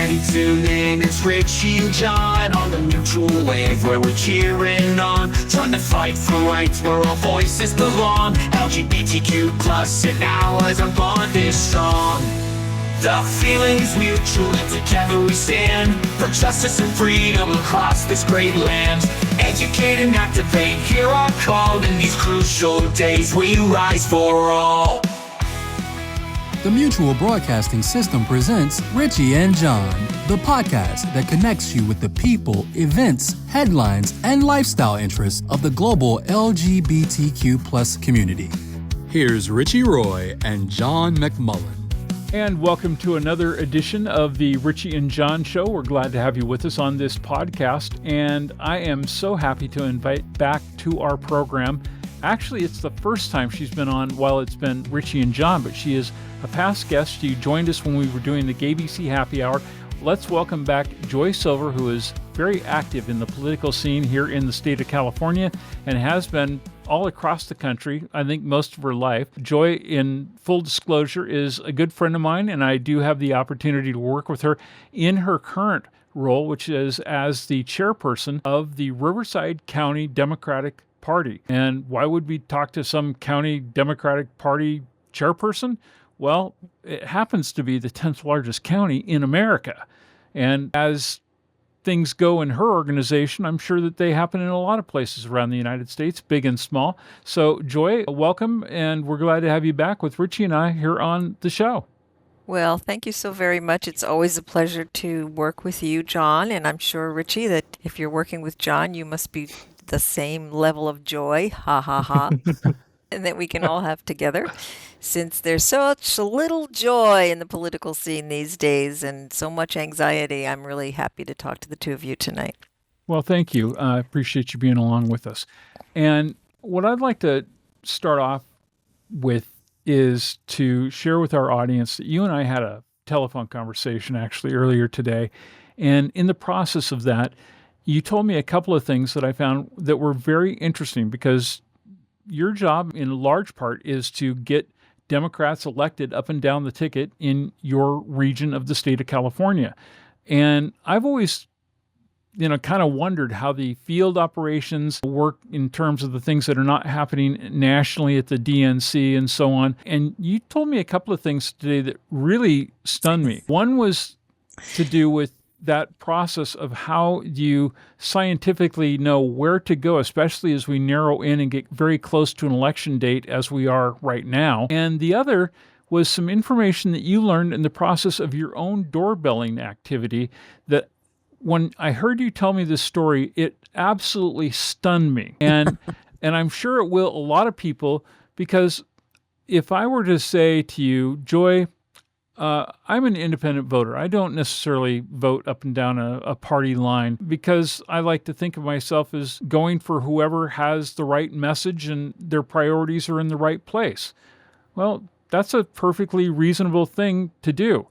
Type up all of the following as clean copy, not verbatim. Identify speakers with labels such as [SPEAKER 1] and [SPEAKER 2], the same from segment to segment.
[SPEAKER 1] already tuned in. It's Richie and John on the mutual wave where we're cheering on, trying to fight for rights where all voices belong. LGBTQ plus and ours, our bond is strong. The feeling is mutual and together we stand for justice and freedom across this great land. Educate and activate, hear our call. In these crucial days we rise for all.
[SPEAKER 2] The Mutual Broadcasting System presents Richie and John, the podcast that connects you with the people, events, headlines, and lifestyle interests of the global LGBTQ plus community. Here's Richie Roy and John McMullen.
[SPEAKER 3] And welcome to another edition of the Richie and John Show. We're glad to have you with us on this podcast, and I am so happy to invite back to our program. Actually, it's the first time she's been on while it's been Richie and John, but she is a past guest. She joined us when we were doing the GayBC Happy Hour. Let's welcome back Joy Silver, who is very active in the political scene here in the state of California and has been all across the country, I think most of her life. Joy, in full disclosure, is a good friend of mine, and I do have the opportunity to work with her in her current role, which is as the chairperson of the Riverside County Democratic Party. And why would we talk to some county Democratic Party chairperson? Well, it happens to be the 10th largest county in America. And as things go in her organization, I'm sure that they happen in a lot of places around the United States, big and small. So, Joy, welcome, and we're glad to have you back with Richie and I here on the show.
[SPEAKER 4] Well, thank you so very much. It's always a pleasure to work with you, John, and I'm sure, Richie, that if you're working with John, you must be the same level of joy, ha ha ha, and that we can all have together, since there's such little joy in the political scene these days and so much anxiety. I'm really happy to talk to the two of you tonight.
[SPEAKER 3] Well, thank you. I appreciate you being along with us. And what I'd like to start off with is to share with our audience that you and I had a telephone conversation actually earlier today. And in the process of that, you told me a couple of things that I found that were very interesting, because your job in large part is to get Democrats elected up and down the ticket in your region of the state of California. And I've always, kind of wondered how the field operations work in terms of the things that are not happening nationally at the DNC and so on. And you told me a couple of things today that really stunned me. One was to do with that process of how you scientifically know where to go, especially as we narrow in and get very close to an election date as we are right now. And the other was some information that you learned in the process of your own doorbelling activity that when I heard you tell me this story, it absolutely stunned me. And I'm sure it will a lot of people, because if I were to say to you, Joy, I'm an independent voter. I don't necessarily vote up and down a party line, because I like to think of myself as going for whoever has the right message and their priorities are in the right place. Well, that's a perfectly reasonable thing to do.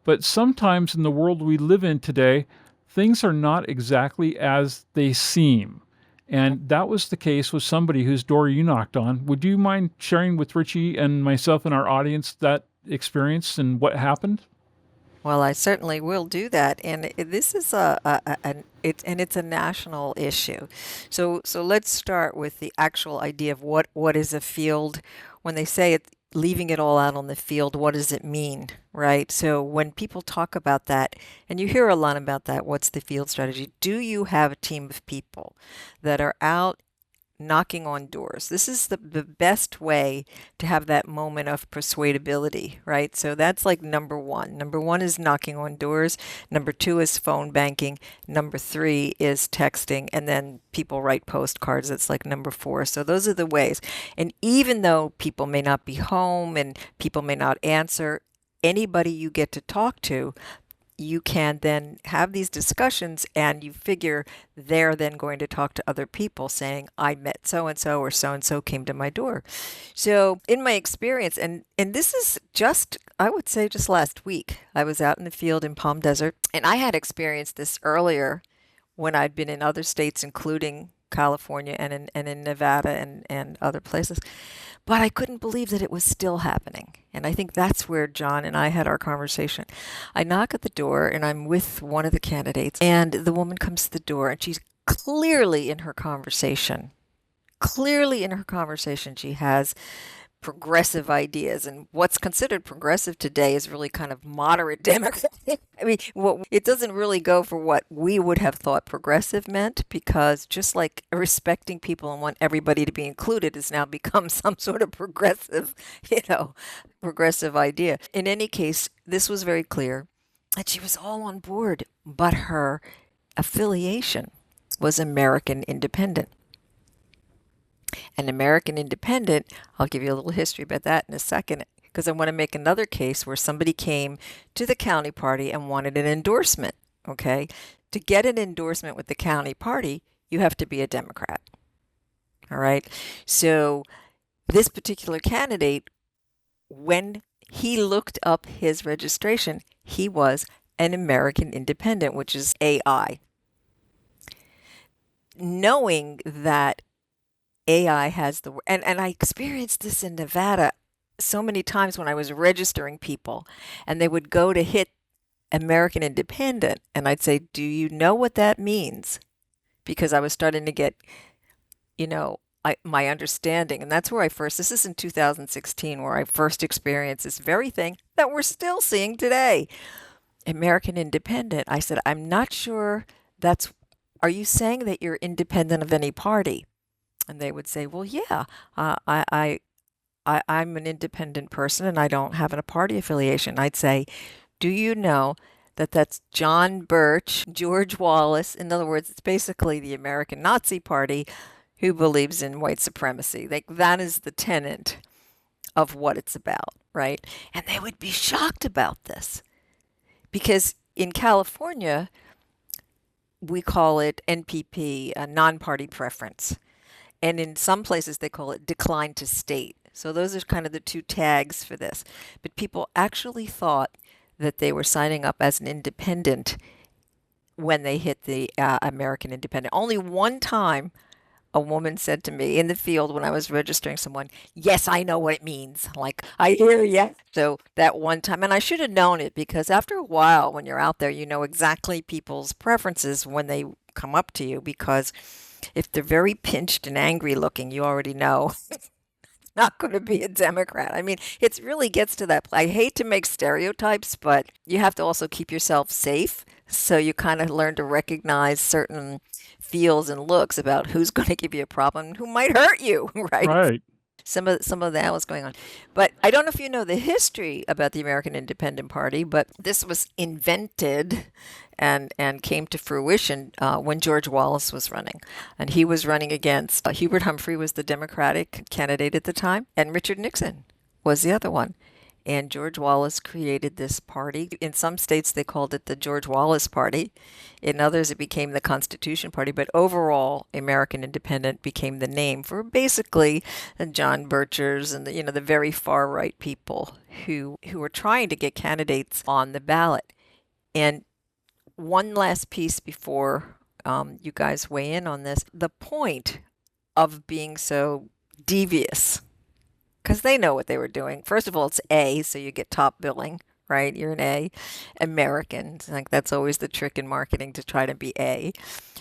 [SPEAKER 3] But sometimes in the world we live in today, things are not exactly as they seem. And that was the case with somebody whose door you knocked on. Would you mind sharing with Richie and myself and our audience that experience and what happened?
[SPEAKER 4] Well, I certainly will do that, and this is it's a national issue. So let's start with the actual idea of what is a field. When they say it, leaving it all out on the field, what does it mean, right? So when people talk about that, and you hear a lot about that, what's the field strategy? Do you have a team of people that are out knocking on doors? This is the best way to have that moment of persuadability, right? So that's like number one. Number one is knocking on doors. Number two is phone banking. Number three is texting. And then people write postcards. That's like number four. So those are the ways. And even though people may not be home and people may not answer, anybody you get to talk to, you can then have these discussions, and you figure they're then going to talk to other people saying, I met so-and-so, or so-and-so came to my door. So in my experience, and this is just, I would say just last week, I was out in the field in Palm Desert, and I had experienced this earlier when I'd been in other states, including California and in Nevada and other places. But I couldn't believe that it was still happening. And I think that's where John and I had our conversation. I knock at the door and I'm with one of the candidates, and the woman comes to the door and she's clearly in her conversation. Clearly in her conversation, she has progressive ideas, and what's considered progressive today is really kind of moderate Democratic. I mean, it doesn't really go for what we would have thought progressive meant, because just like respecting people and want everybody to be included has now become some sort of progressive, progressive idea. In any case, this was very clear that she was all on board, but her affiliation was American Independent. An American Independent, I'll give you a little history about that in a second, because I want to make another case where somebody came to the county party and wanted an endorsement, okay? To get an endorsement with the county party, you have to be a Democrat, all right? So this particular candidate, when he looked up his registration, he was an American Independent, which is AI. Knowing that AI has and I experienced this in Nevada so many times when I was registering people, and they would go to hit American Independent, and I'd say, do you know what that means? Because I was starting to get, my understanding. And that's where this is in 2016, where I first experienced this very thing that we're still seeing today. American Independent. I said, I'm not sure are you saying that you're independent of any party? And they would say, well, yeah, I'm an independent person and I don't have a party affiliation. I'd say, do you know that that's John Birch, George Wallace? In other words, it's basically the American Nazi Party who believes in white supremacy. That is the tenet of what it's about, right? And they would be shocked about this, because in California, we call it NPP, a non-party preference. And in some places, they call it decline to state. So those are kind of the two tags for this. But people actually thought that they were signing up as an independent when they hit the American Independent. Only one time a woman said to me in the field when I was registering someone, yes, I know what it means. Like, I hear you. So that one time, and I should have known it, because after a while, when you're out there, you know exactly people's preferences when they come up to you, because if they're very pinched and angry looking, you already know not going to be a Democrat. I mean, it really gets to that. I hate to make stereotypes, but you have to also keep yourself safe. So you kind of learn to recognize certain feels and looks about who's going to give you a problem and who might hurt you, right?
[SPEAKER 3] Right.
[SPEAKER 4] Some of that was going on. But I don't know if you know the history about the American Independent Party, but this was invented and came to fruition when George Wallace was running. And he was running against Hubert Humphrey was the Democratic candidate at the time, and Richard Nixon was the other one. And George Wallace created this party. In some states, they called it the George Wallace Party. In others, it became the Constitution Party. But overall, American Independent became the name for basically the John Birchers and the very far right people who were trying to get candidates on the ballot. And one last piece before you guys weigh in on this: the point of being so devious, because they know what they were doing. First of all, it's A, so you get top billing, right? You're an A. American. Like, that's always the trick in marketing, to try to be A.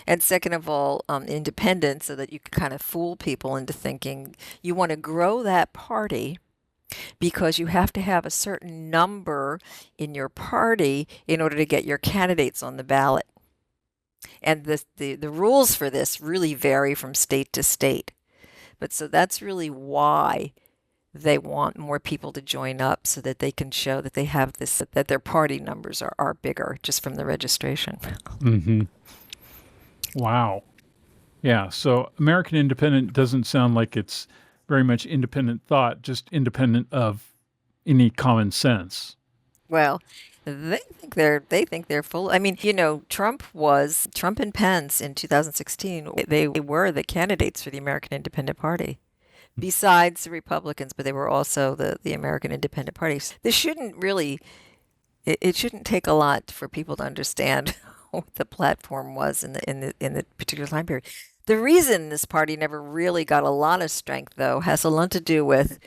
[SPEAKER 4] And second of all, independent, so that you can kind of fool people into thinking you want to grow that party because you have to have a certain number in your party in order to get your candidates on the ballot. And the rules for this really vary from state to state. But so that's really why they want more people to join up, so that they can show that they have this, that their party numbers are bigger just from the registration.
[SPEAKER 3] Mm-hmm. Wow. Yeah. So American Independent doesn't sound like it's very much independent thought, just independent of any common sense.
[SPEAKER 4] Well, they think they're full. I mean, Trump and Pence in 2016. They were the candidates for the American Independent Party, besides the Republicans, but they were also the American Independent Party. This shouldn't really, it shouldn't take a lot for people to understand what the platform was in the particular time period. The reason this party never really got a lot of strength, though, has a lot to do with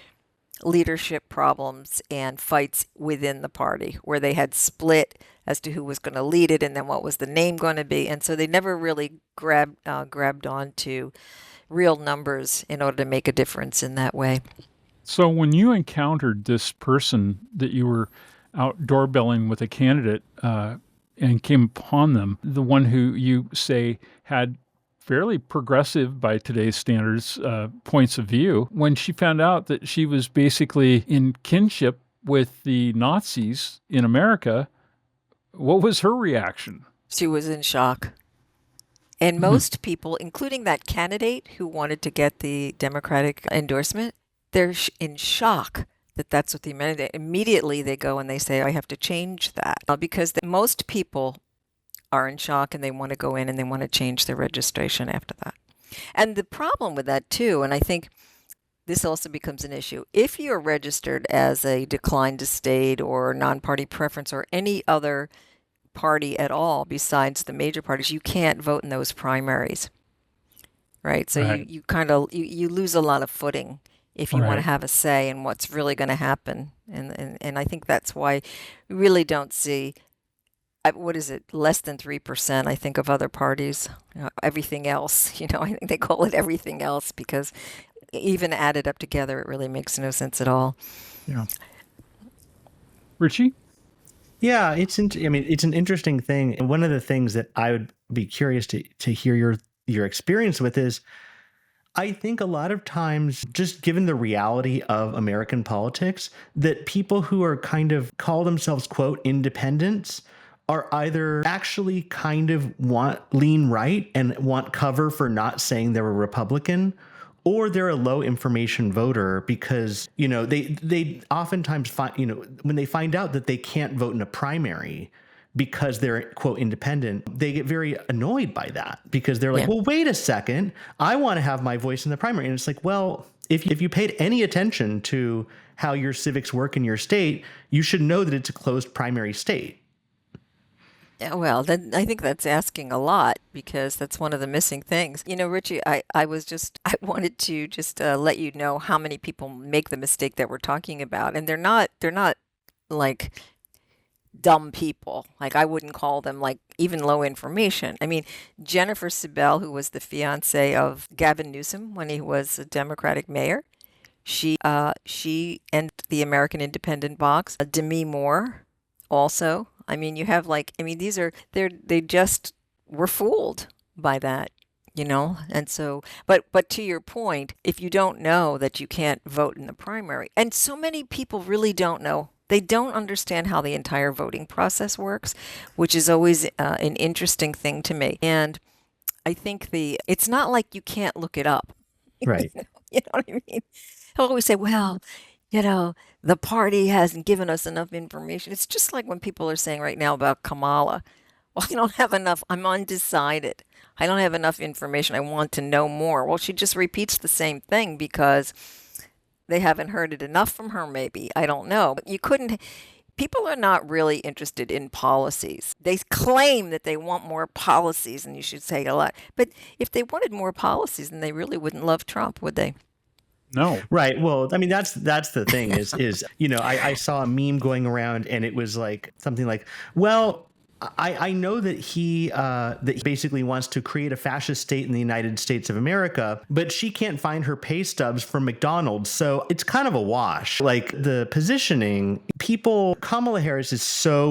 [SPEAKER 4] leadership problems and fights within the party, where they had split as to who was going to lead it and then what was the name going to be. And so they never really grabbed on to real numbers in order to make a difference in that way.
[SPEAKER 3] So when you encountered this person that you were out doorbelling with a candidate and came upon them, the one who you say had fairly progressive by today's standards points of view, when she found out that she was basically in kinship with the Nazis in America, what was her reaction?
[SPEAKER 4] She was in shock. And most people, including that candidate who wanted to get the Democratic endorsement, they're in shock that that's what they meant. Immediately they go and they say, I have to change that. Because most people are in shock and they want to go in and they want to change their registration after that. And the problem with that too, and I think this also becomes an issue, if you're registered as a declined estate or non-party preference or any other party at all besides the major parties, you can't vote in those primaries, right? So
[SPEAKER 3] Right.
[SPEAKER 4] you kind of you lose a lot of footing if you want to
[SPEAKER 3] Right.
[SPEAKER 4] have a say in what's really going to happen. And I think that's why we really don't see, what is it, less than 3%, I think, of other parties. Everything else, I think they call it everything else because even added up together, it really makes no sense at all.
[SPEAKER 3] Yeah. Richie?
[SPEAKER 5] Yeah, it's an interesting thing. And one of the things that I would be curious to hear your experience with is, I think a lot of times, just given the reality of American politics, that people who are kind of call themselves, quote, independents are either actually kind of lean right and want cover for not saying they're a Republican, or they're a low information voter because, they oftentimes find, when they find out that they can't vote in a primary because they're, quote, independent, they get very annoyed by that because they're like,
[SPEAKER 4] Yeah.
[SPEAKER 5] well, wait a second, I want to have my voice in the primary. And it's like, well, if you paid any attention to how your civics work in your state, you should know that it's a closed primary state.
[SPEAKER 4] Yeah, well, then I think that's asking a lot because that's one of the missing things. Richie, I wanted to just let you know how many people make the mistake that we're talking about, and they're not like dumb people. Like I wouldn't call them like even low information. I mean, Jennifer Sibel, who was the fiance of Gavin Newsom when he was a Democratic mayor, she and the American Independent box. Demi Moore, also. I mean, you have they just were fooled by that, And so, but to your point, if you don't know that you can't vote in the primary, and so many people really don't know, they don't understand how the entire voting process works, which is always an interesting thing to me. And I think it's not like you can't look it up.
[SPEAKER 5] Right.
[SPEAKER 4] You know what I mean? He'll always say, well, the party hasn't given us enough information. It's just like when people are saying right now about Kamala. Well, I don't have enough. I'm undecided. I don't have enough information. I want to know more. Well, she just repeats the same thing because they haven't heard it enough from her, maybe. I don't know. But people are not really interested in policies. They claim that they want more policies, and you should say a lot. But if they wanted more policies, then they really wouldn't love Trump, would they?
[SPEAKER 3] No.
[SPEAKER 5] Right. Well, I mean, that's the thing is, I saw a meme going around and it was like something like, well, I know that he basically wants to create a fascist state in the United States of America, but she can't find her pay stubs from McDonald's. So it's kind of a wash. Like the positioning, Kamala Harris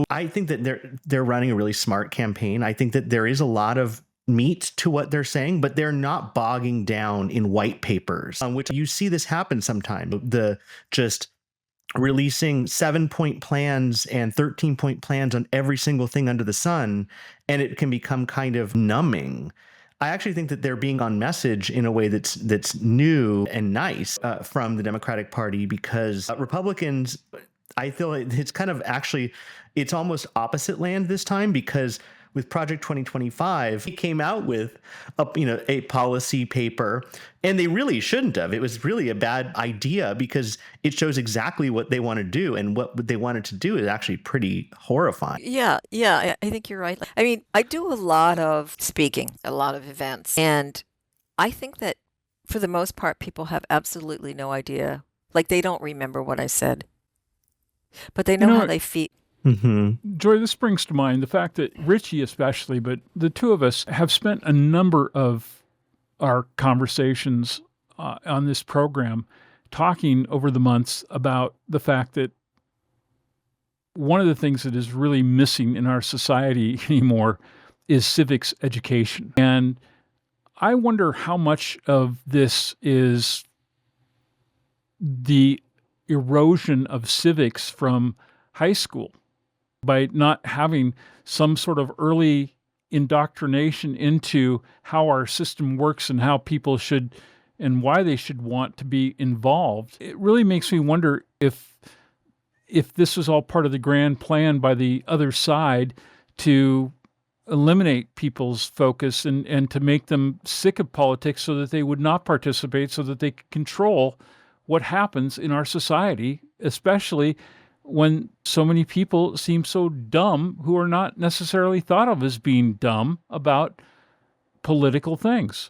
[SPEAKER 5] I think that they're running a really smart campaign. I think that there is a lot of meat to what they're saying, but they're not bogging down in white papers, on which you see this happen sometimes. The just releasing 7-point plans and 13-point plans on every single thing under the sun, and it can become kind of numbing. I actually think that they're being on message in a way that's new and nice from the Democratic Party, because Republicans, I feel it's kind of it's almost opposite land this time, because with Project 2025, he came out with a policy paper, and they really shouldn't have. It was really a bad idea because it shows exactly what they want to do, and what they wanted to do is actually pretty horrifying.
[SPEAKER 4] Yeah, I think you're right. I mean, I do a lot of speaking, a lot of events, and I think that for the most part, people have absolutely no idea. Like they don't remember what I said, but they
[SPEAKER 3] You
[SPEAKER 4] know
[SPEAKER 3] know
[SPEAKER 4] how
[SPEAKER 3] what,
[SPEAKER 4] they feel.
[SPEAKER 3] Joy, this brings to mind the fact that Richie especially, but the two of us have spent a number of our conversations on this program talking over the months about the fact that one of the things that is really missing in our society anymore is civics education. And I wonder how much of this is the erosion of civics from high school by not having some sort of early indoctrination into how our system works and how people should and why they should want to be involved. It really makes me wonder if this was all part of the grand plan by the other side to eliminate people's focus and to make them sick of politics so that they would not participate, so that they could control what happens in our society, especially when so many people seem so dumb who are not necessarily thought of as being dumb about political things.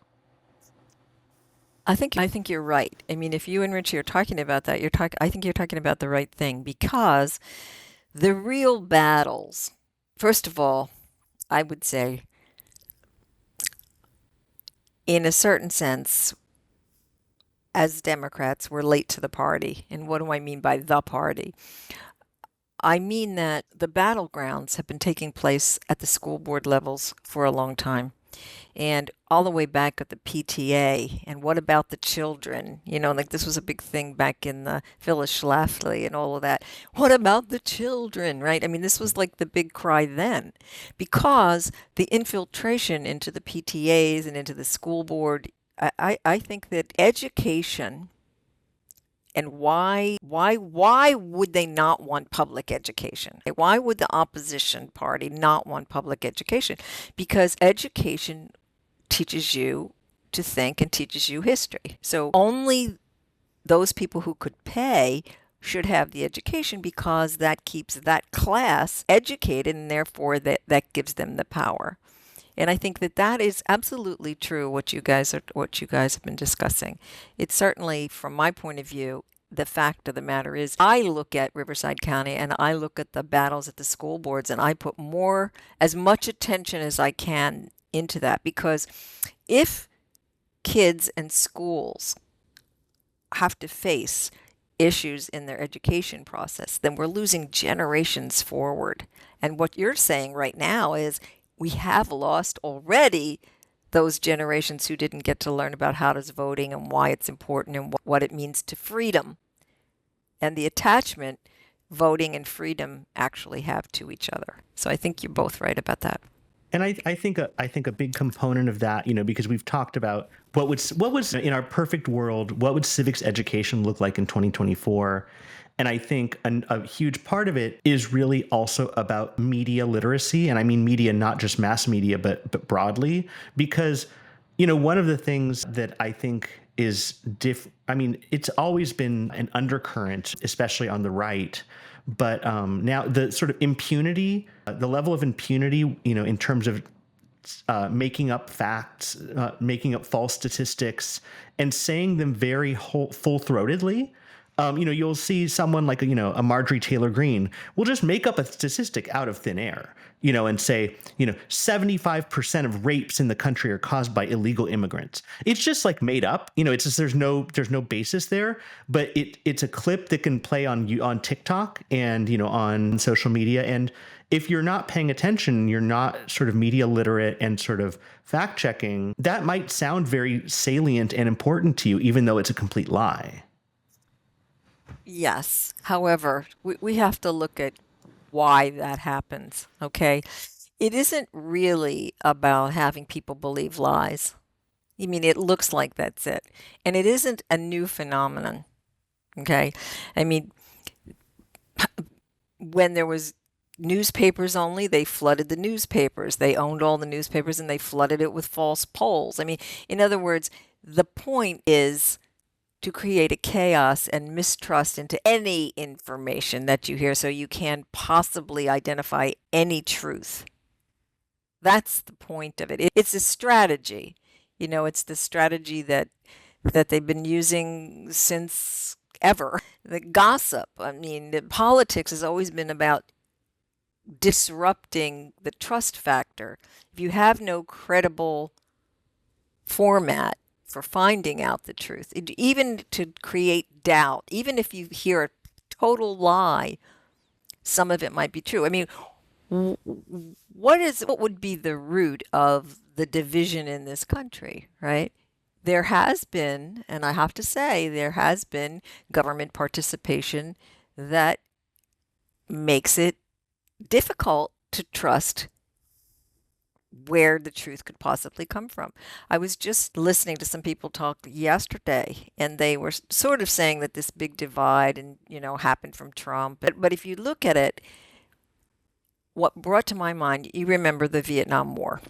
[SPEAKER 4] I think you're right. I mean, if you and Richie are talking about that, I think you're talking about the right thing, because the real battles, first of all, I would say, in a certain sense, as Democrats, we're late to the party. And what do I mean by the party? I mean that the battlegrounds have been taking place at the school board levels for a long time. And all the way back at the PTA, and what about the children? You know, like this was a big thing back in the Phyllis Schlafly and all of that. What about the children, right? I mean, this was like the big cry then, because the infiltration into the PTAs and into the school board, I think that education, and why would they not want public education? Why would the opposition party not want public education? Because education teaches you to think and teaches you history. So only those people who could pay should have the education, because that keeps that class educated, and therefore that gives them the power. And I think that is absolutely true, what you guys have been discussing. It's certainly, from my point of view, the fact of the matter is, I look at Riverside County and I look at the battles at the school boards, and I put as much attention as I can into that, because if kids and schools have to face issues in their education process, then we're losing generations forward. And what you're saying right now is we have lost already those generations who didn't get to learn about how does voting and why it's important and what it means to freedom, and the attachment voting and freedom actually have to each other. So I think you're both right about that.
[SPEAKER 5] And I think a big component of that, because we've talked about what was in our perfect world, what would civics education look like in 2024? And I think a huge part of it is really also about media literacy. And I mean media, not just mass media, but broadly, because, one of the things that I think is it's always been an undercurrent, especially on the right. But now the sort of impunity, the level of impunity, in terms of making up facts, making up false statistics, and saying them very full-throatedly. You'll see someone like, a Marjorie Taylor Greene will just make up a statistic out of thin air, and say, 75% of rapes in the country are caused by illegal immigrants. It's just like made up, it's just, there's no basis there, but it's a clip that can play on TikTok and, on social media. And if you're not paying attention, you're not sort of media literate and sort of fact checking, that might sound very salient and important to you, even though it's a complete lie.
[SPEAKER 4] Yes. However, we have to look at why that happens, okay? It isn't really about having people believe lies. I mean, it looks like that's it. And it isn't a new phenomenon, okay? I mean, when there was newspapers only, they flooded the newspapers. They owned all the newspapers and they flooded it with false polls. I mean, in other words, the point is to create a chaos and mistrust into any information that you hear, so you can't possibly identify any truth. That's the point of it. It's a strategy. It's the strategy that they've been using since ever. The gossip. I mean, the politics has always been about disrupting the trust factor. If you have no credible format for finding out the truth, even to create doubt, even if you hear a total lie, some of it might be true. I mean, what would be the root of the division in this country, right? There has been, and I have to say, there has been government participation that makes it difficult to trust where the truth could possibly come from. I was just listening to some people talk yesterday, and they were sort of saying that this big divide and happened from Trump. But if you look at it, what brought to my mind, you remember the Vietnam War.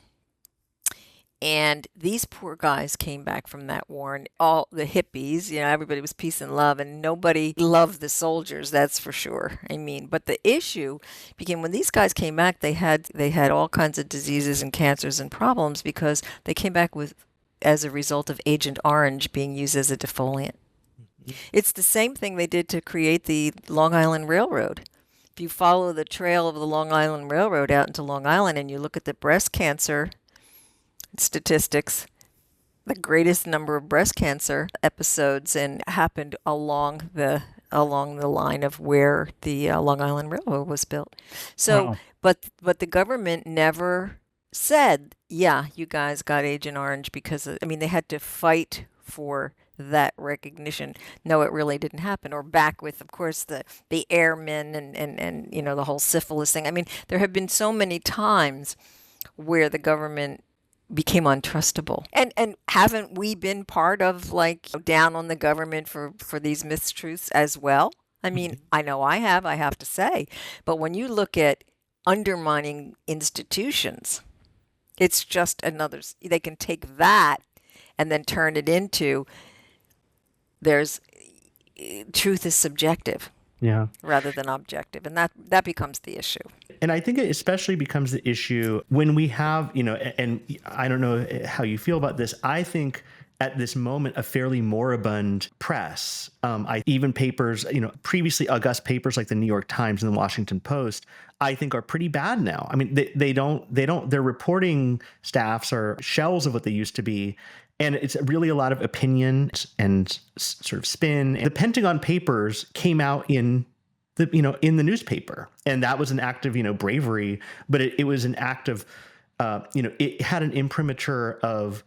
[SPEAKER 4] And these poor guys came back from that war, and all the hippies, everybody was peace and love, and nobody loved the soldiers, that's for sure. I mean, but the issue became when these guys came back, they had all kinds of diseases and cancers and problems because they came back as a result of Agent Orange being used as a defoliant. It's the same thing they did to create the Long Island Railroad. If you follow the trail of the Long Island Railroad out into Long Island and you look at the breast cancer statistics, the greatest number of breast cancer episodes and happened along the line of where the Long Island Railroad was built. So,
[SPEAKER 3] Wow.
[SPEAKER 4] but the government never said, yeah, you guys got Agent Orange because they had to fight for that recognition. No, it really didn't happen. Or back with, of course, the airmen and the whole syphilis thing. I mean, there have been so many times where the government became untrustable. And haven't we been part of down on the government for these mistruths as well? I mean, I know I have to say. But when you look at undermining institutions, it's just they can take that and then turn it into truth is subjective.
[SPEAKER 5] Yeah.
[SPEAKER 4] Rather than objective. And that becomes the issue.
[SPEAKER 5] And I think it especially becomes the issue when we have, and I don't know how you feel about this. I think at this moment, a fairly moribund press, even papers, previously august papers like the New York Times and the Washington Post, I think are pretty bad now. I mean, their reporting staffs are shells of what they used to be. And it's really a lot of opinion and sort of spin. And the Pentagon Papers came out in the newspaper, and that was an act of bravery, but it was an act of it had an imprimatur of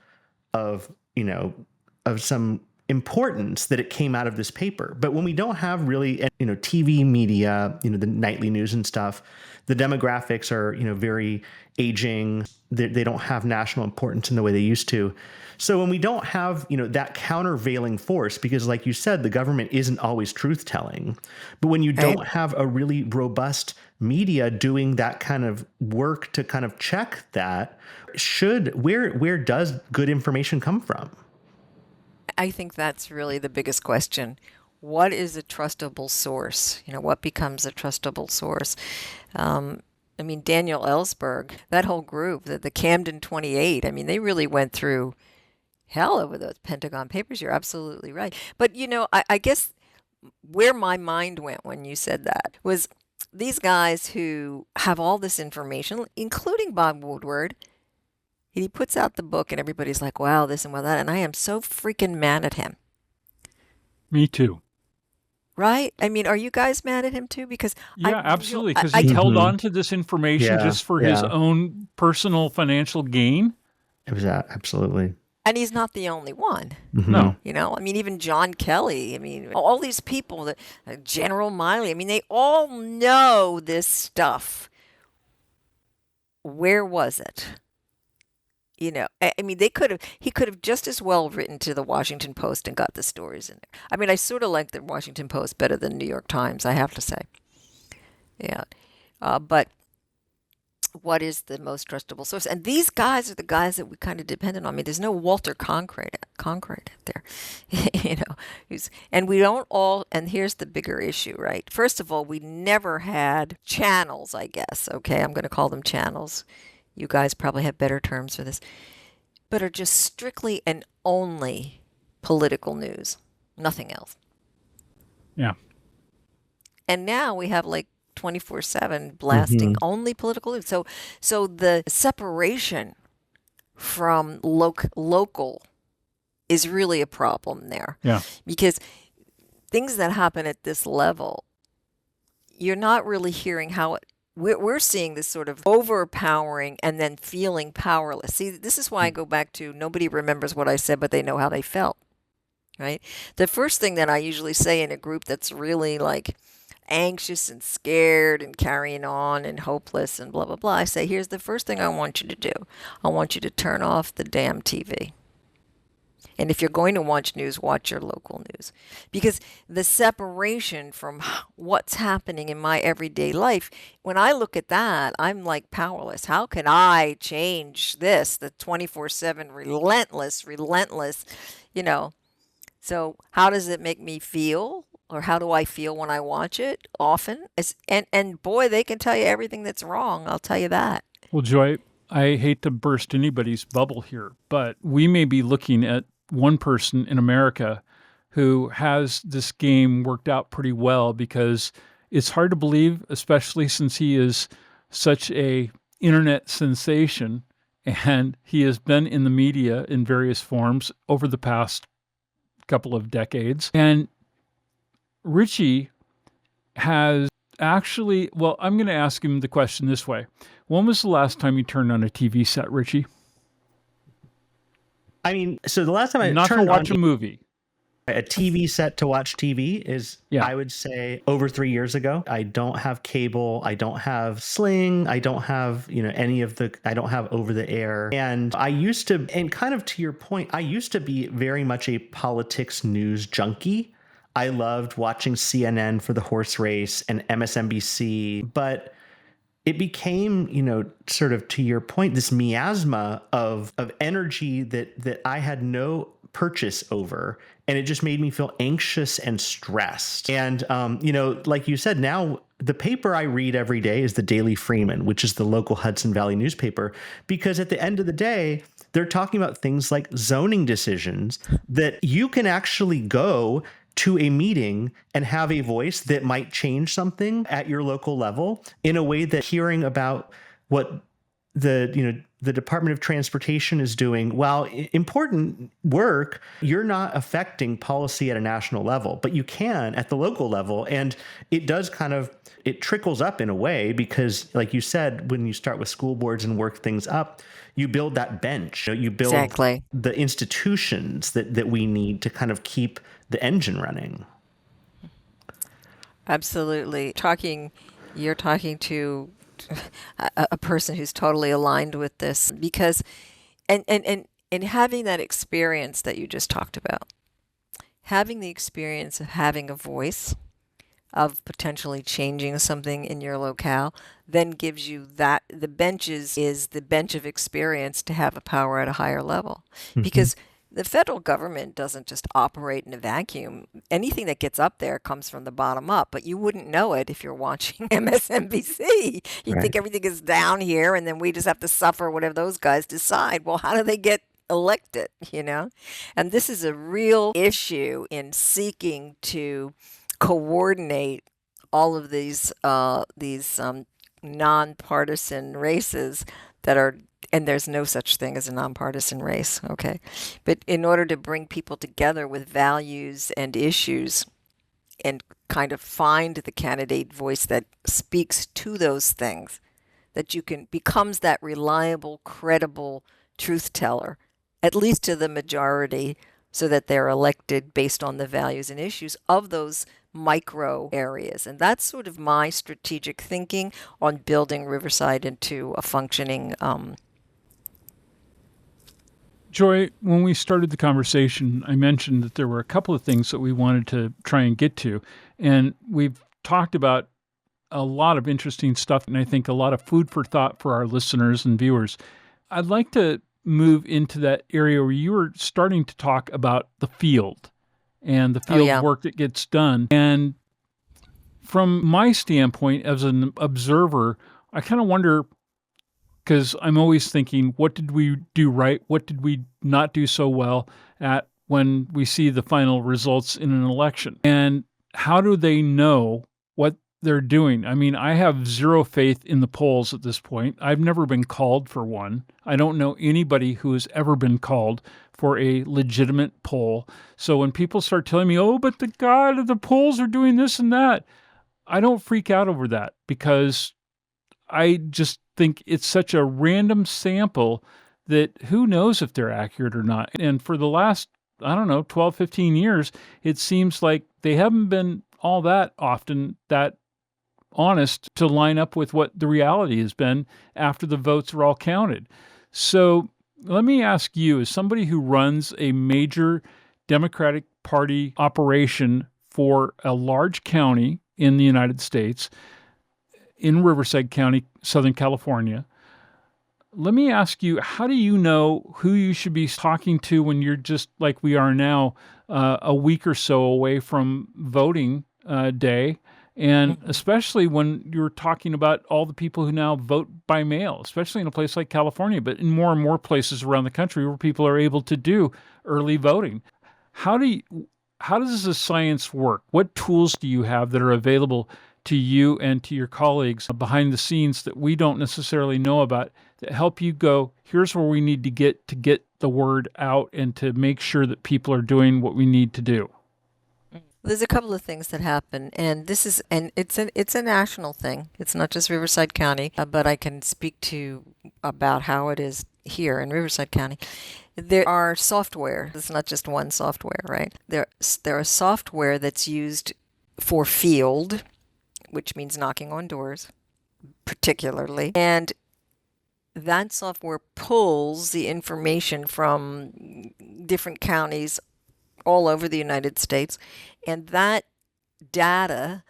[SPEAKER 5] some importance that it came out of this paper. But when we don't have really TV media, the nightly news and stuff, the demographics are very aging. They don't have national importance in the way they used to. So when we don't have, that countervailing force, because like you said, the government isn't always truth telling, but when you don't have a really robust media doing that kind of work to kind of check that, where does good information come from?
[SPEAKER 4] I think that's really the biggest question. What is a trustable source? What becomes a trustable source? Daniel Ellsberg, that whole group, the Camden 28, they really went through hell over those Pentagon Papers. You're absolutely right. But, I guess where my mind went when you said that was these guys who have all this information, including Bob Woodward. He puts out the book and everybody's like, wow, this and wow, that. And I am so freaking mad at him.
[SPEAKER 3] Me too.
[SPEAKER 4] Right? Are you guys mad at him too? Because
[SPEAKER 3] absolutely. Because he held on to this information just for his own personal financial gain.
[SPEAKER 5] It was absolutely.
[SPEAKER 4] And he's not the only one.
[SPEAKER 3] No.
[SPEAKER 4] Even John Kelly, all these people, General Miley, they all know this stuff. Where was it? He could have just as well written to the Washington Post and got the stories in there. I sort of like the Washington Post better than New York Times, I have to say. Yeah. But what is the most trustable source? And these guys are the guys that we kind of dependent on. There's no Walter Cronkite out there, and we don't all, and here's the bigger issue, right? First of all, we never had channels, I guess. Okay, I'm going to call them channels. You guys probably have better terms for this. but are just strictly and only political news, nothing else.
[SPEAKER 3] Yeah.
[SPEAKER 4] And now we have like 24/7 blasting only political news. So the separation from local is really a problem there.
[SPEAKER 3] Yeah.
[SPEAKER 4] Because things that happen at this level, you're not really hearing how we're seeing this sort of overpowering and then feeling powerless. See, this is why I go back to nobody remembers what I said, but they know how they felt, right? The first thing that I usually say in a group that's really like anxious and scared and carrying on and hopeless and blah, blah, blah, I say, here's the first thing I want you to do. I want you to turn off the damn TV. And if you're going to watch news, watch your local news. Because the separation from what's happening in my everyday life, when I look at that, I'm like powerless. How can I change this? The 24/7 relentless, you know. So how does it make me feel? Or how do I feel when I watch it? Often. And boy, they can tell you everything that's wrong. I'll tell you that.
[SPEAKER 3] Well, Joy, I hate to burst anybody's bubble here, but we may be looking at one person in America who has this game worked out pretty well, because it's hard to believe, especially since he is such a internet sensation and he has been in the media in various forms over the past couple of decades. And Richie has actually, well, I'm going to ask him the question this way. When was the last time you turned on a TV set, Richie?
[SPEAKER 5] I mean, so the last time I
[SPEAKER 3] Not to
[SPEAKER 5] turned
[SPEAKER 3] watch
[SPEAKER 5] on
[SPEAKER 3] a movie.
[SPEAKER 5] a TV set to watch TV is,
[SPEAKER 3] Yeah.
[SPEAKER 5] I would say, over 3 years ago. I don't have cable. I don't have Sling. I don't have, I don't have over the air. And I used to, and kind of to your point, I used to be very much a politics news junkie. I loved watching CNN for the horse race and MSNBC, but it became, sort of to your point, this miasma of energy that I had no purchase over. And it just made me feel anxious and stressed. And, like you said, now the paper I read every day is the Daily Freeman, which is the local Hudson Valley newspaper, because at the end of the day, they're talking about things like zoning decisions that you can actually go to a meeting and have a voice that might change something at your local level in a way that hearing about what the Department of Transportation is doing, while important work, you're not affecting policy at a national level, but you can at the local level. And it does it trickles up in a way, because like you said, when you start with school boards and work things up, you build that bench, you build
[SPEAKER 4] Exactly.
[SPEAKER 5] the institutions that we need to kind of keep the engine running.
[SPEAKER 4] Absolutely. You're talking to a person who's totally aligned with this, because and having that experience that you just talked about, having the experience of having a voice, of potentially changing something in your locale, then gives you that the benches is the bench of experience to have a power at a higher level. Because the federal government doesn't just operate in a vacuum. Anything that gets up there comes from the bottom up, but you wouldn't know it if you're watching MSNBC. You'd
[SPEAKER 5] Right.
[SPEAKER 4] think everything is down here, and then we just have to suffer whatever those guys decide. Well, how do they get elected, And this is a real issue in seeking to coordinate all of these nonpartisan races that are, and there's no such thing as a nonpartisan race, okay? But in order to bring people together with values and issues and kind of find the candidate voice that speaks to those things, that becomes that reliable, credible truth teller, at least to the majority, so that they're elected based on the values and issues of those micro areas. And that's sort of my strategic thinking on building Riverside into a functioning.
[SPEAKER 3] Joy, when we started the conversation, I mentioned that there were a couple of things that we wanted to try and get to. And we've talked about a lot of interesting stuff, and I think a lot of food for thought for our listeners and viewers. I'd like to move into that area where you were starting to talk about the field and the field work that gets done. And from my standpoint as an observer, I kind of wonder, because I'm always thinking, what did we do right? What did we not do so well at when we see the final results in an election? And how do they know what they're doing? I mean, I have zero faith in the polls at this point. I've never been called for one. I don't know anybody who has ever been called for a legitimate poll. So when people start telling me, oh, but the polls are doing this and that, I don't freak out over that, because I just think it's such a random sample that who knows if they're accurate or not. And for the last, 12, 15 years, it seems like they haven't been all that often that honest to line up with what the reality has been after the votes are all counted. So let me ask you, as somebody who runs a major Democratic Party operation for a large county in the United States, in Riverside County, Southern California, let me ask you, how do you know who you should be talking to when you're just like we are now, a week or so away from voting day? And especially when you're talking about all the people who now vote by mail, especially in a place like California, but in more and more places around the country where people are able to do early voting. How does the science work? What tools do you have that are available to you and to your colleagues behind the scenes that we don't necessarily know about, that help you go, here's where we need to get the word out and to make sure that people are doing what we need to do?
[SPEAKER 4] There's a couple of things that happen, and it's a national thing. It's not just Riverside County, but I can speak to about how it is here in Riverside County. There are software. It's not just one software, right? There are software that's used for field, which means knocking on doors, particularly, and that software pulls the information from different counties all over the United States, and that data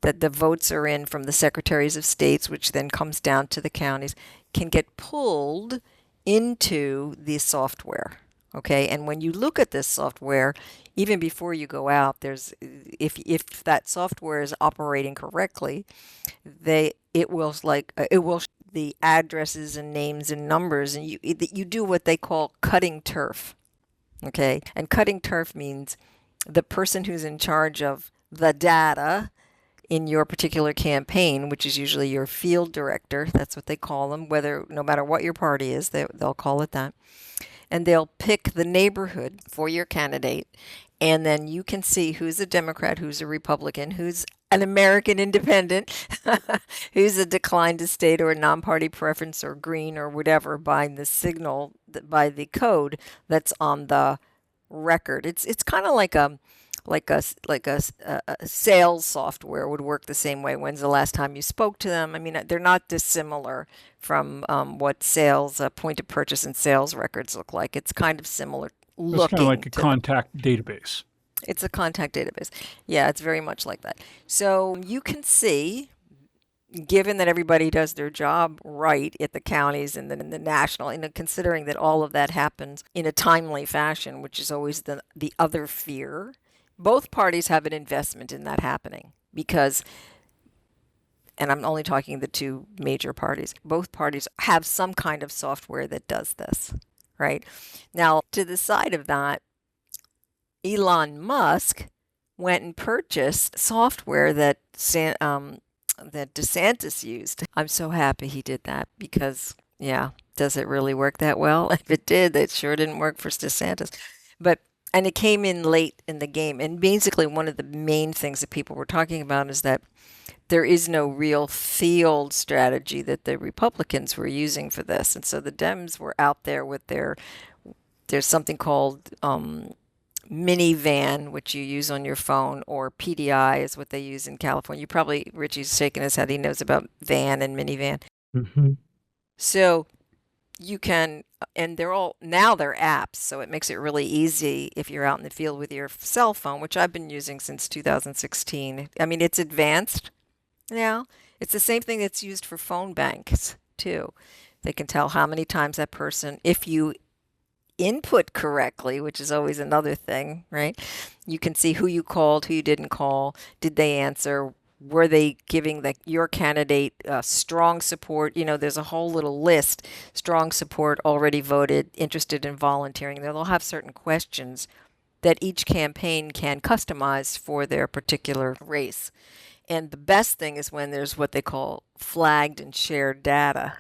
[SPEAKER 4] that the votes are in from the secretaries of states, which then comes down to the counties, can get pulled into the software. Okay, and when you look at this software, even before you go out, if that software is operating correctly, it will the addresses and names and numbers, and you do what they call cutting turf. Okay, and cutting turf means the person who's in charge of the data in your particular campaign, which is usually your field director, that's what they call them, no matter what your party is, they'll call it that. And they'll pick the neighborhood for your candidate, and then you can see who's a Democrat, who's a Republican, who's an American independent, who's a declined to state or a non-party preference or green or whatever by the signal, by the code that's on the record. It's kind of like a sales software would work the same way. When's the last time you spoke to them? I mean, they're not dissimilar from what sales, point of purchase and sales records look like. It's kind of similar looking.
[SPEAKER 3] It's kind of like a contact database.
[SPEAKER 4] It's a contact database. Yeah, it's very much like that. So you can see, given that everybody does their job right at the counties and then in the national, and considering that all of that happens in a timely fashion, which is always the other fear, both parties have an investment in that happening because, and I'm only talking the two major parties, both parties have some kind of software that does this, right? Now, to the side of that, Elon Musk went and purchased software that DeSantis used. I'm so happy he did that because, yeah, does it really work that well? If it did, it sure didn't work for DeSantis. And it came in late in the game. And basically, one of the main things that people were talking about is that there is no real field strategy that the Republicans were using for this. And so the Dems were out there with there's something called minivan, which you use on your phone, or PDI is what they use in California. Richie's shaking his head. He knows about van and minivan.
[SPEAKER 5] Mm-hmm.
[SPEAKER 4] So you can, and they're apps, so it makes it really easy if you're out in the field with your cell phone, which I've been using since 2016. I mean, it's advanced now. It's the same thing that's used for phone banks, too. They can tell how many times that person, if you input correctly, which is always another thing, right? You can see who you called, who you didn't call, did they answer, Were they giving your candidate strong support? There's a whole little list: strong support, already voted, interested in volunteering. They'll have certain questions that each campaign can customize for their particular race. And the best thing is when there's what they call flagged and shared data,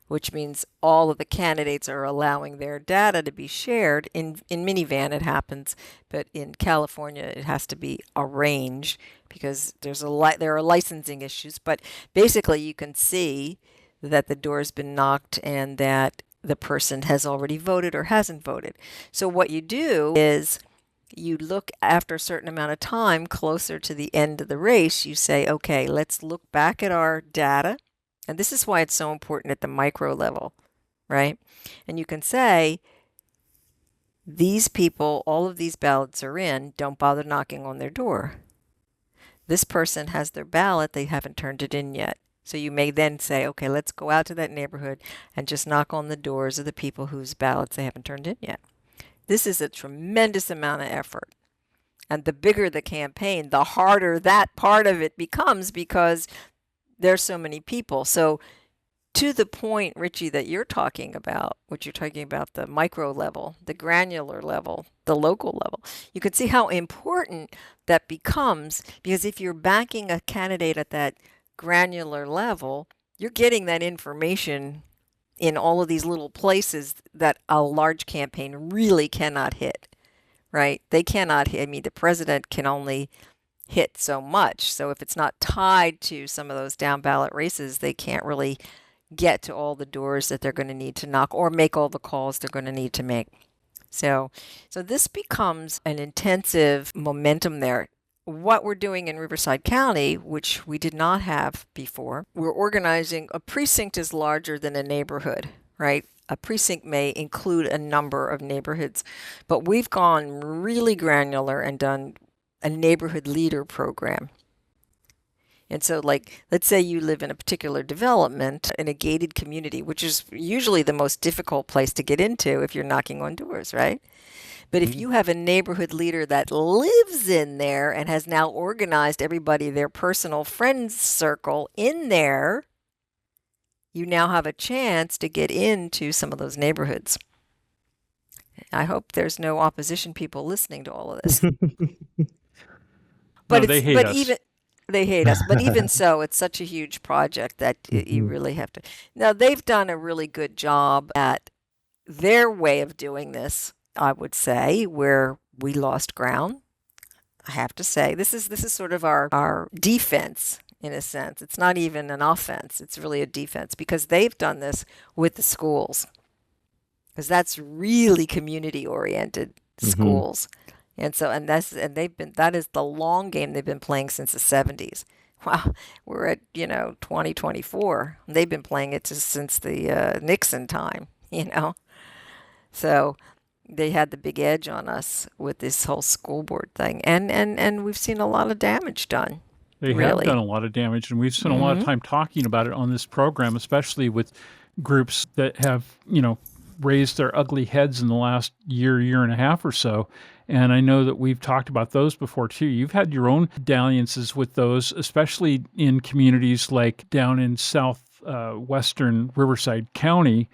[SPEAKER 4] which means all of the candidates are allowing their data to be shared. In minivan it happens, but in California it has to be arranged because there are licensing issues. But basically you can see that the door's been knocked and that the person has already voted or hasn't voted. So what you do is you look after a certain amount of time, closer to the end of the race, you say, okay, let's look back at our data. And this is why it's so important at the micro level, right? And you can say, these people, all of these ballots are in, don't bother knocking on their door. This person has their ballot, they haven't turned it in yet. So you may then say, okay, let's go out to that neighborhood and just knock on the doors of the people whose ballots they haven't turned in yet. This is a tremendous amount of effort. And the bigger the campaign, the harder that part of it becomes because there's so many people. So to the point, Richie, that you're talking about, what you're talking about, the micro level, the granular level, the local level, you can see how important that becomes, because if you're backing a candidate at that granular level, you're getting that information in all of these little places that a large campaign really cannot hit, right? They cannot hit. I mean, the president can only hit so much. So if it's not tied to some of those down ballot races, they can't really get to all the doors that they're going to need to knock or make all the calls they're going to need to make. So this becomes an intensive momentum there. What we're doing in Riverside County, which we did not have before, we're organizing. A precinct is larger than a neighborhood, right? A precinct may include a number of neighborhoods, but we've gone really granular and done a neighborhood leader program. And so, like, let's say you live in a particular development in a gated community, which is usually the most difficult place to get into if you're knocking on doors, right? But if you have a neighborhood leader that lives in there and has now organized everybody, their personal friends circle in there, you now have a chance to get into some of those neighborhoods. I hope there's no opposition people listening to all of this.
[SPEAKER 3] No, they hate us.
[SPEAKER 4] They hate us. But even so, it's such a huge project that you really have to. Now, they've done a really good job at their way of doing this, I would say, where we lost ground. I have to say, this is sort of our defense, in a sense. It's not even an offense. It's really a defense because they've done this with the schools, because that's really community-oriented schools. And that is the long game they've been playing since the 70s. Wow, we're at 2024. They've been playing it since the Nixon time, So they had the big edge on us with this whole school board thing, and we've seen a lot of damage done.
[SPEAKER 3] They have done a lot of damage, and we've spent a lot of time talking about it on this program, especially with groups that have raised their ugly heads in the last year and a half or so. And I know that we've talked about those before too. You've had your own dalliances with those, especially in communities like down in southwestern Riverside County,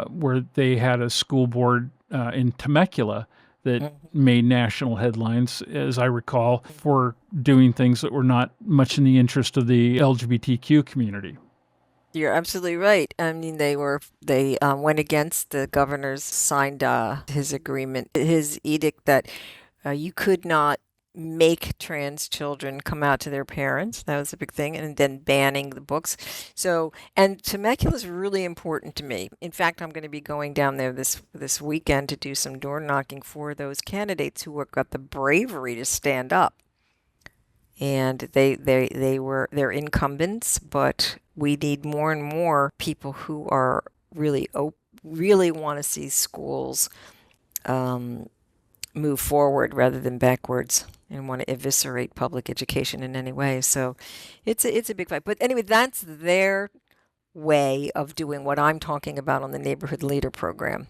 [SPEAKER 3] where they had a school board in Temecula that made national headlines, as I recall, for doing things that were not much in the interest of the LGBTQ community.
[SPEAKER 4] You're absolutely right. I mean, they went against the governor's signed his agreement, his edict that you could not make trans children come out to their parents. That was a big thing. And then banning the books. And Temecula is really important to me. In fact, I'm going to be going down there this weekend to do some door knocking for those candidates who have got the bravery to stand up. And they're incumbents, but we need more and more people who are really want to see schools move forward rather than backwards, and want to eviscerate public education in any way. So it's a big fight. But anyway, that's their way of doing what I'm talking about on the Neighborhood Leader Program,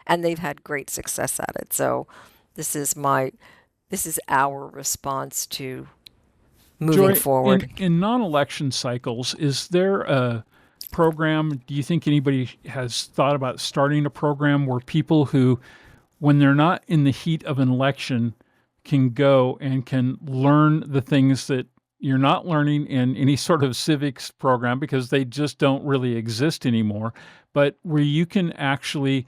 [SPEAKER 4] and they've had great success at it. So this is our response to moving
[SPEAKER 3] Joy,
[SPEAKER 4] forward.
[SPEAKER 3] in non-election cycles, is there a program? Do you think anybody has thought about starting a program where people who, when they're not in the heat of an election, can go and can learn the things that you're not learning in any sort of civics program because they just don't really exist anymore, but where you can actually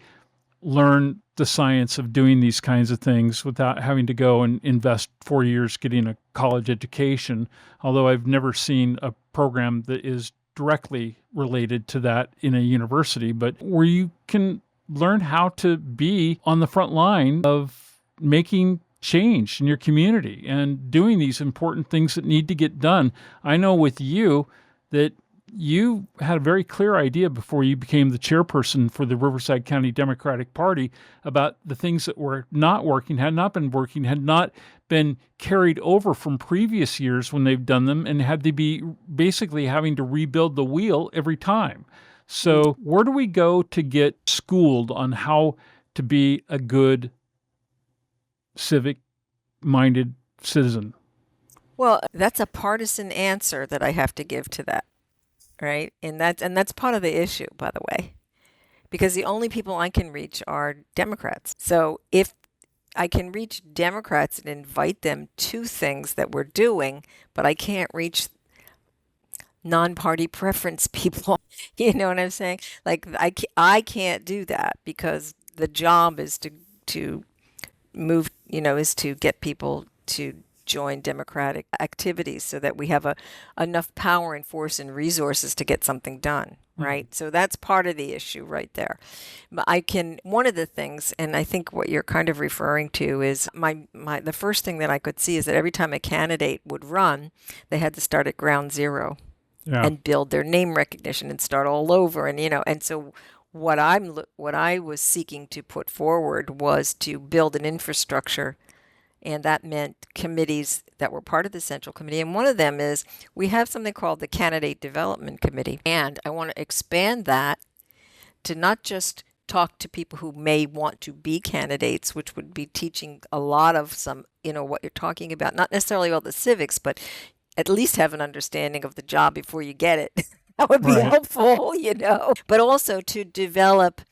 [SPEAKER 3] learn the science of doing these kinds of things without having to go and invest 4 years getting a college education, although I've never seen a program that is directly related to that in a university, but where you can learn how to be on the front line of making change in your community and doing these important things that need to get done. I know with you that you had a very clear idea before you became the chairperson for the Riverside County Democratic Party about the things that were not working, had not been carried over from previous years when they've done them, and had to be basically having to rebuild the wheel every time. So where do we go to get schooled on how to be a good civic-minded citizen?
[SPEAKER 4] Well, that's a partisan answer that I have to give to that, right? And that's part of the issue, by the way, because the only people I can reach are Democrats. So if I can reach Democrats and invite them to things that we're doing, but I can't reach non-party preference people. You know what I'm saying? Like I can't do that because the job is to move, is to get people to join democratic activities so that we have enough power and force and resources to get something done, right? So that's part of the issue right there. But one of the things, and I think what you're kind of referring to is the first thing that I could see is that every time a candidate would run, they had to start at ground zero.
[SPEAKER 3] Yeah.
[SPEAKER 4] And build their name recognition and start all over. And so what I was seeking to put forward was to build an infrastructure, and that meant committees that were part of the Central Committee. And one of them is we have something called the Candidate Development Committee, and I want to expand that to not just talk to people who may want to be candidates, which would be teaching a lot of what you're talking about, not necessarily all the civics, but at least have an understanding of the job before you get it. That would be helpful, But also to develop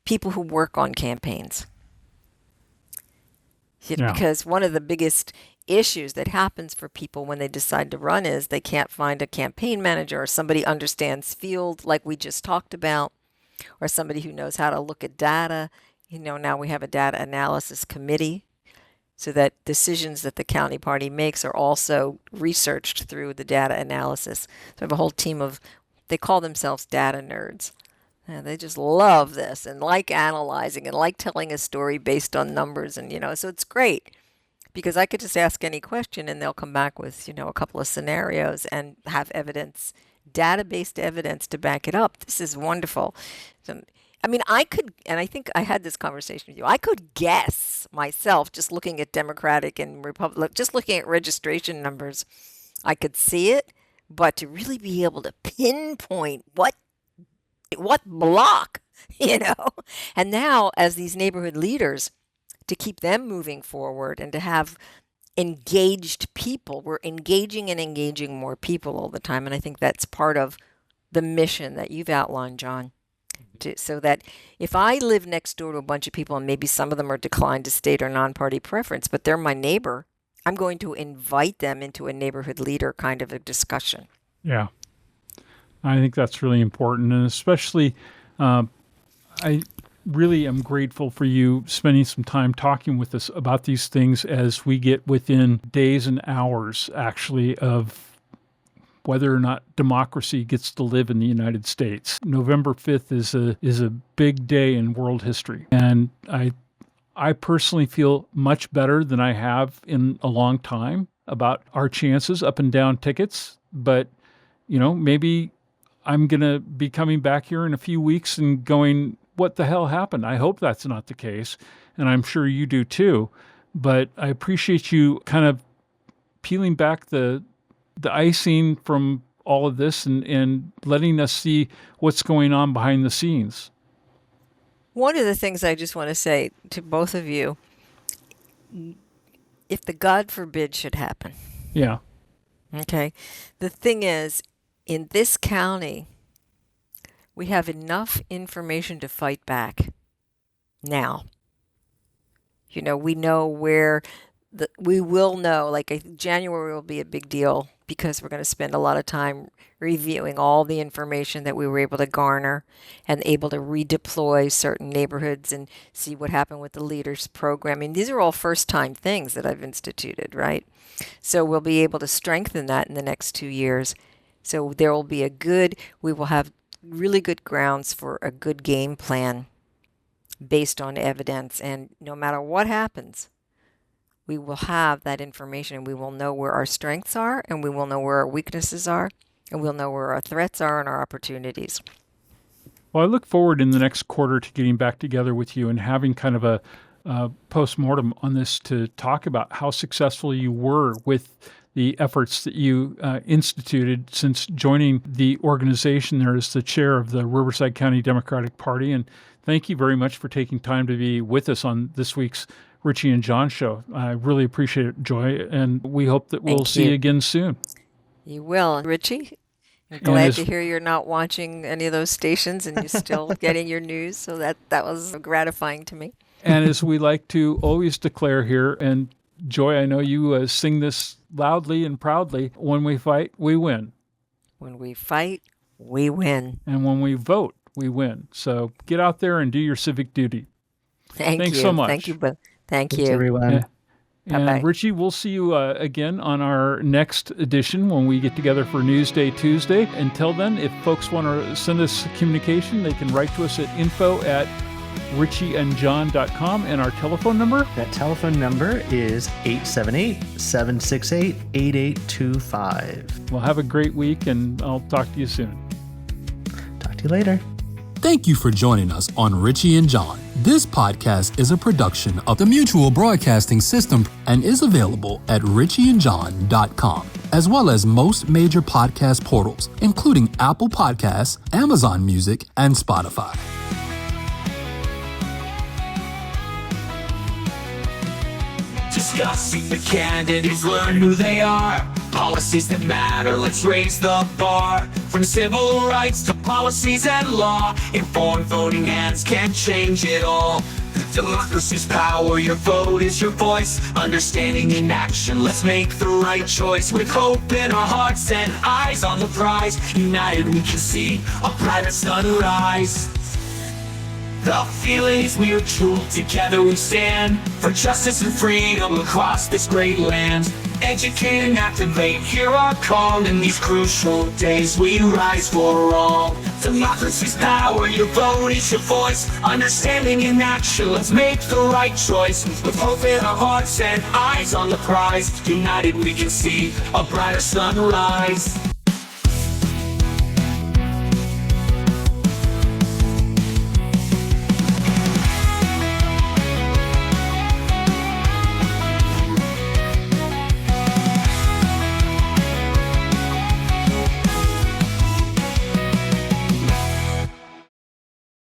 [SPEAKER 4] people who work on campaigns.
[SPEAKER 3] Yeah.
[SPEAKER 4] Because one of the biggest issues that happens for people when they decide to run is they can't find a campaign manager or somebody understands field like we just talked about, or somebody who knows how to look at data. Now we have a data analysis committee, so that decisions that the county party makes are also researched through the data analysis. So I have a whole team they call themselves data nerds. And they just love this and like analyzing and like telling a story based on numbers. And, so it's great because I could just ask any question and they'll come back with, a couple of scenarios and have evidence, data-based evidence to back it up. This is wonderful. So, I could, and I think I had this conversation with you, I could guess myself just looking at Democratic and Republican, just looking at registration numbers, I could see it, but to really be able to pinpoint what block, and now as these neighborhood leaders, to keep them moving forward and to have engaged people, we're engaging more people all the time. And I think that's part of the mission that you've outlined, John. So that if I live next door to a bunch of people and maybe some of them are declined to state or non-party preference, but they're my neighbor, I'm going to invite them into a neighborhood leader kind of a discussion.
[SPEAKER 3] Yeah. I think that's really important. And especially, I really am grateful for you spending some time talking with us about these things as we get within days and hours, actually, of whether or not democracy gets to live in the United States. November 5th is a big day in world history. And I personally feel much better than I have in a long time about our chances, up and down tickets. But, maybe I'm going to be coming back here in a few weeks and going, what the hell happened? I hope that's not the case. And I'm sure you do too. But I appreciate you kind of peeling back the icing from all of this and letting us see what's going on behind the scenes.
[SPEAKER 4] One of the things I just want to say to both of you, if the God forbid should happen,
[SPEAKER 3] Yeah.
[SPEAKER 4] Okay. The thing is, in this county, we have enough information to fight back now. We know where we will know, like January will be a big deal because we're going to spend a lot of time reviewing all the information that we were able to garner and able to redeploy certain neighborhoods and see what happened with the leaders program. I mean, these are all first time things that I've instituted, right? So we'll be able to strengthen that in the next 2 years. So there will be we will have really good grounds for a good game plan based on evidence. And no matter what happens, we will have that information and we will know where our strengths are and we will know where our weaknesses are and we'll know where our threats are and our opportunities.
[SPEAKER 3] Well, I look forward in the next quarter to getting back together with you and having kind of a post-mortem on this to talk about how successful you were with the efforts that you instituted since joining the organization there as the chair of the Riverside County Democratic Party. And thank you very much for taking time to be with us on this week's Richie and John show. I really appreciate it, Joy, and we hope that we'll see you again soon.
[SPEAKER 4] You will. Richie, I'm glad to hear you're not watching any of those stations and you're still getting your news, so that was gratifying to me.
[SPEAKER 3] And as we like to always declare here, and Joy, I know you sing this loudly and proudly, when we fight, we win.
[SPEAKER 4] When we fight, we win.
[SPEAKER 3] And when we vote, we win. So get out there and do your civic duty.
[SPEAKER 4] Thanks
[SPEAKER 3] so much.
[SPEAKER 4] Thank you, but thank
[SPEAKER 5] Thanks,
[SPEAKER 4] you.
[SPEAKER 5] everyone.
[SPEAKER 3] And Richie, we'll see you again on our next edition when we get together for Newsday Tuesday. Until then, if folks want to send us communication, they can write to us at info@richieandjohn.com, and our telephone number?
[SPEAKER 5] That telephone number is 878-768-8825.
[SPEAKER 3] Well, have a great week, and I'll talk to you soon.
[SPEAKER 5] Talk to you later.
[SPEAKER 2] Thank you for joining us on Richie and John. This podcast is a production of the Mutual Broadcasting System and is available at richieandjohn.com, as well as most major podcast portals, including Apple Podcasts, Amazon Music, and Spotify.
[SPEAKER 1] Discussing the candidates, learn who they are. Policies that matter, let's raise the bar. From civil rights to policies and law, informed voting hands can change it all. Democracy's power, your vote is your voice. Understanding in action, let's make the right choice. With hope in our hearts and eyes on the prize, united we can see a brighter sunrise. The feelings mutual, together we stand for justice and freedom across this great land. Educate and activate, hear our call. In these crucial days we rise for all. Democracy's power, your vote is your voice. Understanding in action, let's make the right choice. With hope in our hearts and eyes on the prize, united we can see a brighter sunrise.